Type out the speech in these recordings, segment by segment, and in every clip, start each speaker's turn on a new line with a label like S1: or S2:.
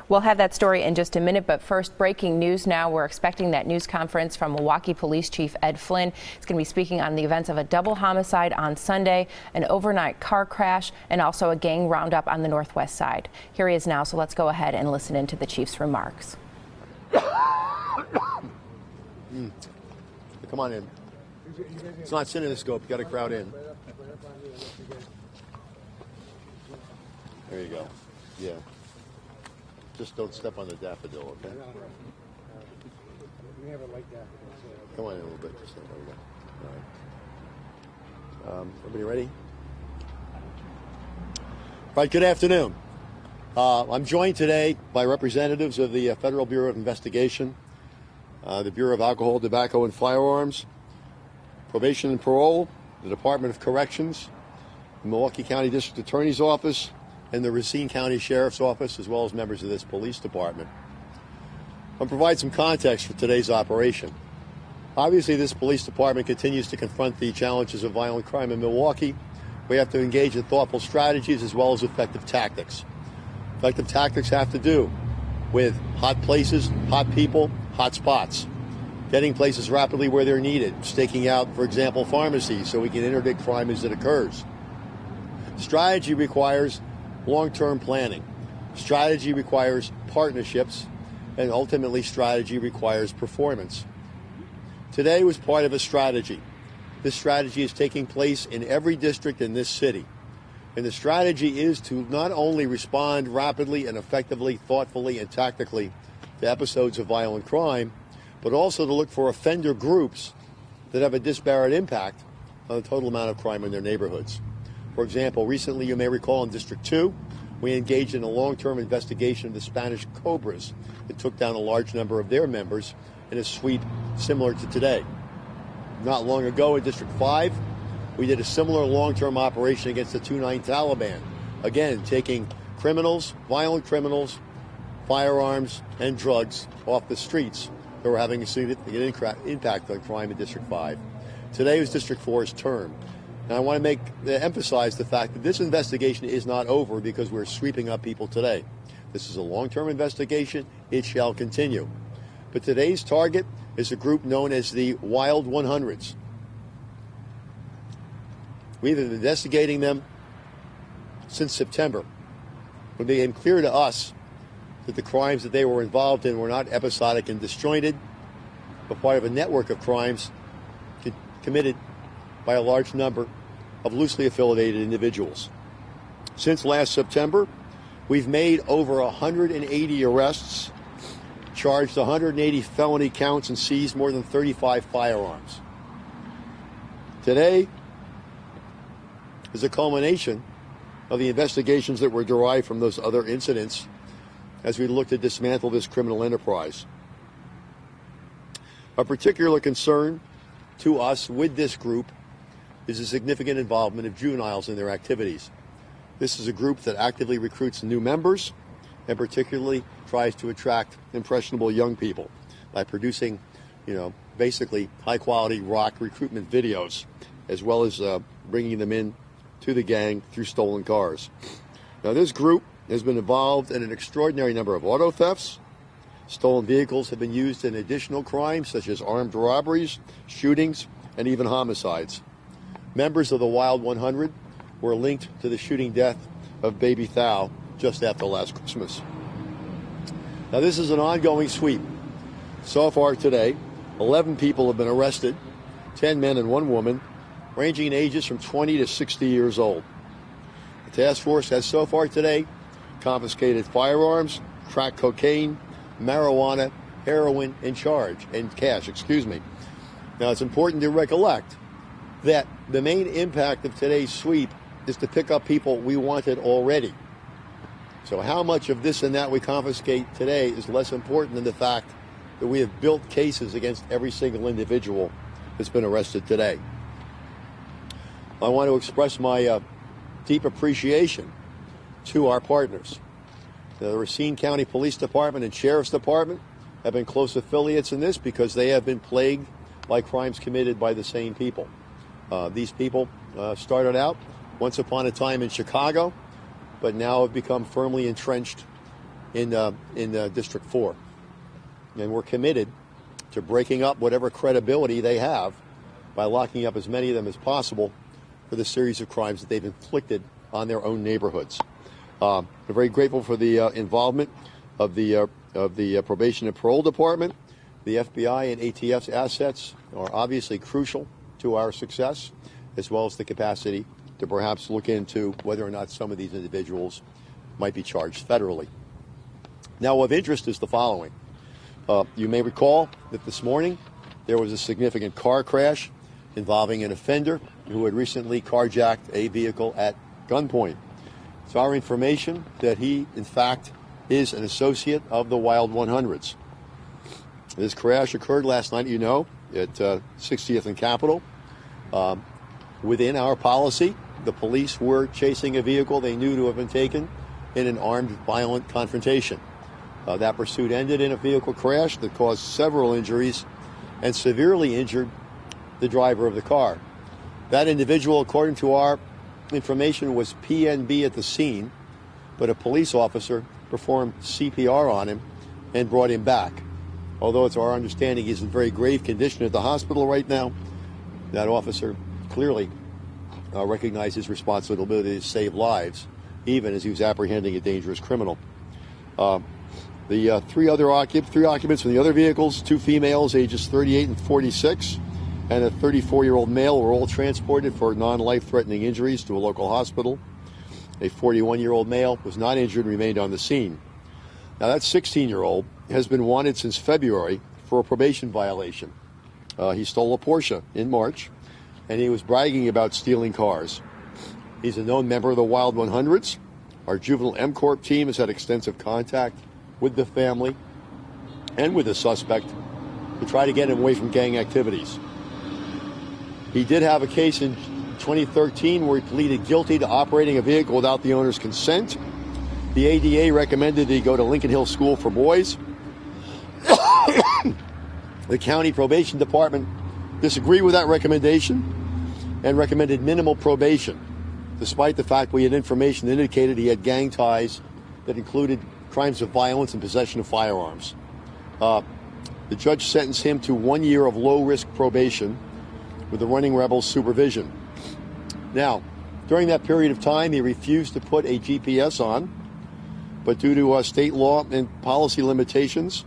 S1: We'll have that story in just a minute, but first, breaking news now. We're expecting that news conference from Milwaukee Police Chief Ed Flynn. He's going to be speaking on the events of a double homicide on Sunday, an overnight car crash, and also a gang roundup on the northwest side. Here he is now, so let's go ahead and listen into the chief's remarks.
S2: Come on in. It's not cinescope. You got to crowd in. There you go. Yeah. Just don't step on the daffodil, okay?
S3: We have it like that.
S2: Come on in a little bit. Just there we go. All right. Everybody ready? All right, good afternoon. I'm joined today by representatives of the Federal Bureau of Investigation, the Bureau of Alcohol, Tobacco, and Firearms, Probation and Parole, the Department of Corrections, the Milwaukee County District Attorney's Office, and the Racine County Sheriff's Office, as well as members of this police department. I'll provide some context for today's operation. Obviously, this police department continues to confront the challenges of violent crime in Milwaukee. We have to engage in thoughtful strategies as well as effective tactics. Effective tactics have to do with hot places, hot people, hot spots, getting places rapidly where they're needed, staking out, for example, pharmacies so we can interdict crime as it occurs. Strategy requires long-term planning. Strategy requires partnerships, and ultimately strategy requires performance. Today was part of a strategy. This strategy is taking place in every district in this city. And the strategy is to not only respond rapidly and effectively, thoughtfully, and tactically to episodes of violent crime, but also to look for offender groups that have a disparate impact on the total amount of crime in their neighborhoods. For example, recently, you may recall in District 2, we engaged in a long-term investigation of the Spanish Cobras that took down a large number of their members in a sweep similar to today. Not long ago in District 5, we did a similar long-term operation against the 2-9 Taliban, again, taking criminals, violent criminals, firearms, and drugs off the streets that were having a significant impact on crime in District 5. Today was District 4's turn. And I want to emphasize the fact that this investigation is not over because we're sweeping up people today. This is a long-term investigation. It shall continue. But today's target is a group known as the Wild 100s. We've been investigating them since September, when it became clear to us that the crimes that they were involved in were not episodic and disjointed, but part of a network of crimes committed by a large number of loosely affiliated individuals. Since last September, we've made over 180 arrests, charged 180 felony counts, and seized more than 35 firearms. Today is a culmination of the investigations that were derived from those other incidents as we look to dismantle this criminal enterprise. A particular concern to us with this group is the significant involvement of juveniles in their activities. This is a group that actively recruits new members and particularly tries to attract impressionable young people by producing, basically high-quality rock recruitment videos, as well as bringing them in to the gang through stolen cars. Now, this group has been involved in an extraordinary number of auto thefts. Stolen vehicles have been used in additional crimes such as armed robberies, shootings, and even homicides. Members of the Wild 100 were linked to the shooting death of baby Thao just after last Christmas. Now, this is an ongoing sweep. So far today, 11 people have been arrested, 10 men and 1 woman, ranging in ages from 20 to 60 years old. The task force has so far today confiscated firearms, crack cocaine, marijuana, heroin, and cash. Now, it's important to recollect that the main impact of today's sweep is to pick up people we wanted already. So how much of this and that we confiscate today is less important than the fact that we have built cases against every single individual that's been arrested today. I want to express my deep appreciation to our partners. The Racine County Police Department and Sheriff's Department have been close affiliates in this because they have been plagued by crimes committed by the same people. These people started out once upon a time in Chicago, but now have become firmly entrenched in District 4. And we're committed to breaking up whatever credibility they have by locking up as many of them as possible for the series of crimes that they've inflicted on their own neighborhoods. We're very grateful for the involvement of the Probation and Parole Department. The FBI and ATF's assets are obviously crucial to our success, as well as the capacity to perhaps look into whether or not some of these individuals might be charged federally. Now, of interest is the following. You may recall that this morning there was a significant car crash involving an offender who had recently carjacked a vehicle at gunpoint. It's our information that he, in fact, is an associate of the Wild 100s. This crash occurred last night, you know, at 60th and Capitol. Within our policy, the police were chasing a vehicle they knew to have been taken in an armed, violent confrontation. That pursuit ended in a vehicle crash that caused several injuries and severely injured the driver of the car. That individual, according to our information, was PNB at the scene, but a police officer performed CPR on him and brought him back. Although it's our understanding he's in very grave condition at the hospital right now, that officer clearly recognized his responsibility to save lives, even as he was apprehending a dangerous criminal. The three occupants from the other vehicles, 2 females ages 38 and 46, and a 34-year-old male, were all transported for non-life-threatening injuries to a local hospital. A 41-year-old male was not injured and remained on the scene. Now, that 16-year-old has been wanted since February for a probation violation. He stole a Porsche in March, and he was bragging about stealing cars. He's a known member of the Wild 100s. Our juvenile M-Corp team has had extensive contact with the family and with the suspect to try to get him away from gang activities. He did have a case in 2013 where he pleaded guilty to operating a vehicle without the owner's consent. The ADA recommended that he go to Lincoln Hill School for Boys. The county probation department disagreed with that recommendation and recommended minimal probation, despite the fact we had information that indicated he had gang ties that included crimes of violence and possession of firearms. The judge sentenced him to 1 year of low-risk probation with the Running Rebels supervision. Now, during that period of time, he refused to put a GPS on, but due to state law and policy limitations,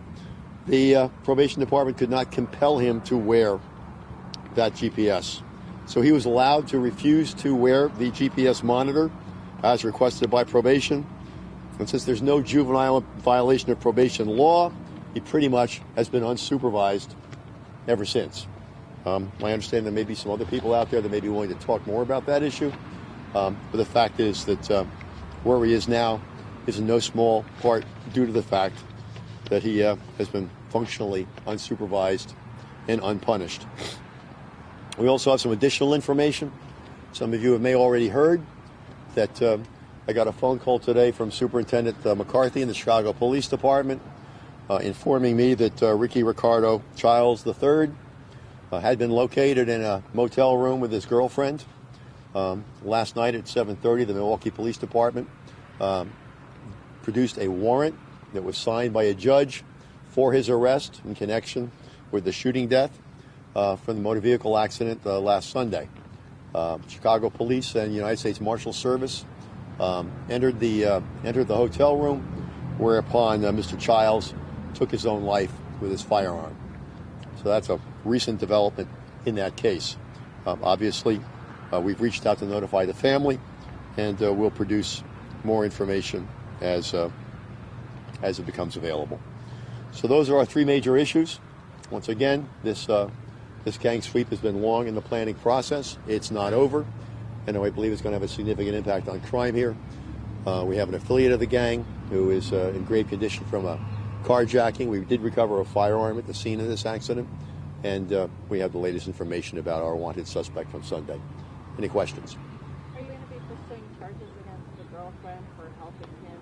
S2: the probation department could not compel him to wear that GPS. So he was allowed to refuse to wear the GPS monitor as requested by probation. And since there's no juvenile violation of probation law, he pretty much has been unsupervised ever since. I understand there may be some other people out there that may be willing to talk more about that issue. But the fact is that where he is now is in no small part due to the fact that he has been functionally unsupervised and unpunished. We also have some additional information. Some of you may already heard that I got a phone call today from Superintendent McCarthy in the Chicago Police Department informing me that Ricky Ricardo Childs III had been located in a motel room with his girlfriend. Last night at 7:30, the Milwaukee Police Department produced a warrant that was signed by a judge for his arrest in connection with the shooting death from the motor vehicle accident last Sunday. Chicago Police and United States Marshal Service entered the hotel room, whereupon Mr. Childs took his own life with his firearm. So that's a recent development in that case. Obviously, we've reached out to notify the family, and we'll produce more information as it becomes available. So those are our 3 major issues. Once again, this gang sweep has been long in the planning process. It's not over, and I believe it's going to have a significant impact on crime here. We have an affiliate of the gang who is in grave condition from a carjacking. We did recover a firearm at the scene of this accident, and we have the latest information about our wanted suspect from Sunday. Any questions?
S3: Are you going to be pursuing charges against the girlfriend for helping him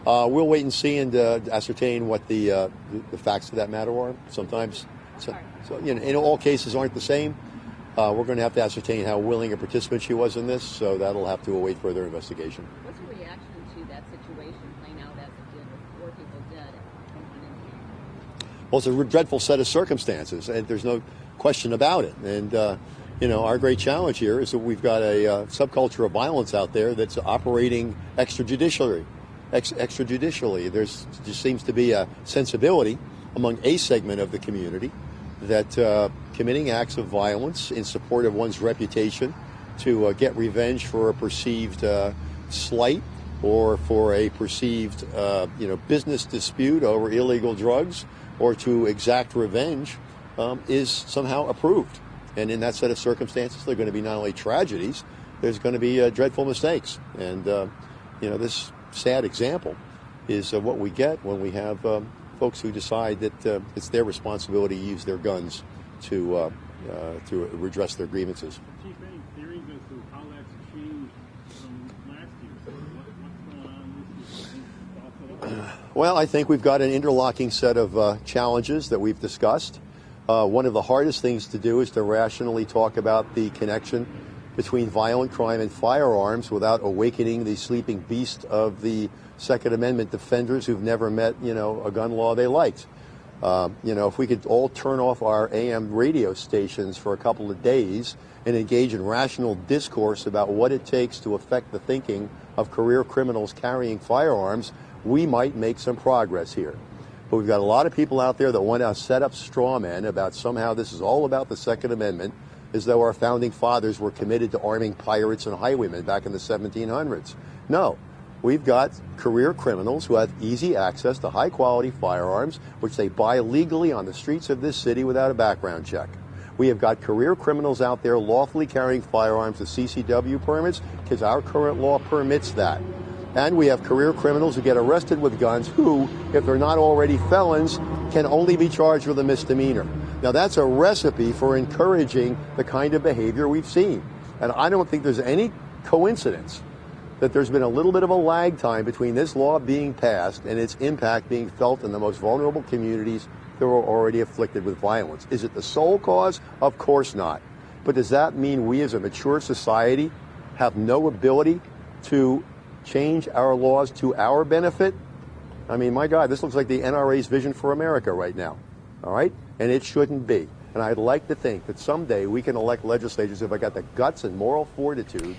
S3: abscond?
S2: We'll wait and see and ascertain what the facts of that matter are. Sometimes, in all cases aren't the same. We're going to have to ascertain how willing a participant she was in this, so that'll have to await further investigation.
S3: What's your reaction to that situation playing
S2: Well, it's a dreadful set of circumstances, and there's no question about it. And our great challenge here is that we've got a subculture of violence out there that's operating extrajudicially. There just seems to be a sensibility among a segment of the community that committing acts of violence in support of one's reputation to get revenge for a perceived slight or for a perceived business dispute over illegal drugs or to exact revenge is somehow approved. And in that set of circumstances, there are going to be not only tragedies, there's going to be dreadful mistakes. And this sad example is what we get when we have folks who decide that it's their responsibility to use their guns to redress their grievances.
S4: Chief, any theories as to how that's changed from last year? So what's going on this year?
S2: Well, I think we've got an interlocking set of challenges that we've discussed. One of the hardest things to do is to rationally talk about the connection between violent crime and firearms without awakening the sleeping beast of the Second Amendment defenders who've never met, a gun law they liked. If we could all turn off our AM radio stations for a couple of days and engage in rational discourse about what it takes to affect the thinking of career criminals carrying firearms, we might make some progress here. But we've got a lot of people out there that want to set up straw men about somehow this is all about the Second Amendment, as though our founding fathers were committed to arming pirates and highwaymen back in the 1700s. No. We've got career criminals who have easy access to high-quality firearms, which they buy legally on the streets of this city without a background check. We have got career criminals out there lawfully carrying firearms with CCW permits because our current law permits that. And we have career criminals who get arrested with guns who, if they're not already felons, can only be charged with a misdemeanor. Now, that's a recipe for encouraging the kind of behavior we've seen. And I don't think there's any coincidence that there's been a little bit of a lag time between this law being passed and its impact being felt in the most vulnerable communities that are already afflicted with violence. Is it the sole cause? Of course not. But does that mean we as a mature society have no ability to change our laws to our benefit? I mean, my God, this looks like the NRA's vision for America right now, all right? And it shouldn't be. And I'd like to think that someday we can elect legislators who have got the guts and moral fortitude.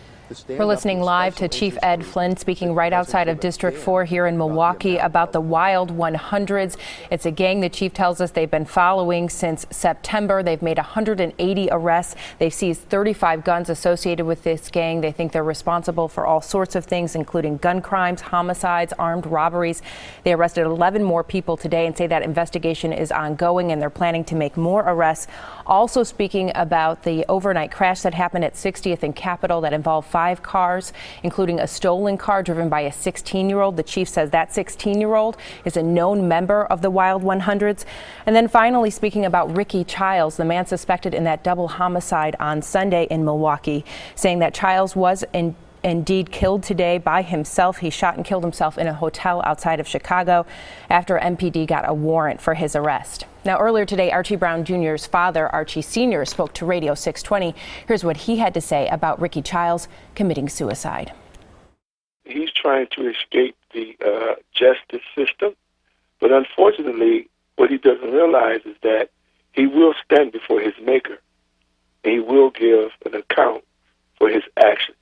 S1: We're listening live to Chief Ed Flynn speaking right outside of District 4 here in Milwaukee about the Wild 100s. It's a gang the chief tells us they've been following since September. They've made 180 arrests. They've seized 35 guns associated with this gang. They think they're responsible for all sorts of things, including gun crimes, homicides, armed robberies. They arrested 11 more people today and say that investigation is ongoing and they're planning to make more arrests. Also speaking about the overnight crash that happened at 60th and Capitol that involved 5 cars, including a stolen car driven by a 16-year-old. The chief says that 16-year-old is a known member of the Wild 100s. And then finally speaking about Ricky Childs, the man suspected in that double homicide on Sunday in Milwaukee, saying that Childs was indeed killed today by himself. He shot and killed himself in a hotel outside of Chicago after MPD got a warrant for his arrest. Now, earlier today, Archie Brown Jr.'s father, Archie Sr., spoke to Radio 620. Here's what he had to say about Ricky Childs committing suicide.
S5: He's trying to escape the justice system, but unfortunately, what he doesn't realize is that he will stand before his maker, and he will give an account for his actions.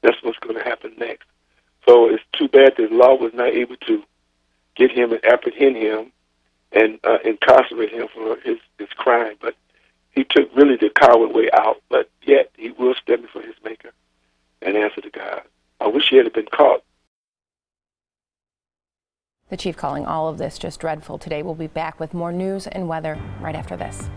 S5: That's what's going to happen next. So it's too bad that the law was not able to get him and apprehend him and incarcerate him for his crime. But he took really the coward way out, but yet he will stand before his maker and answer to God. I wish he had been caught.
S1: The chief calling all of this just dreadful today. We'll be back with more news and weather right after this.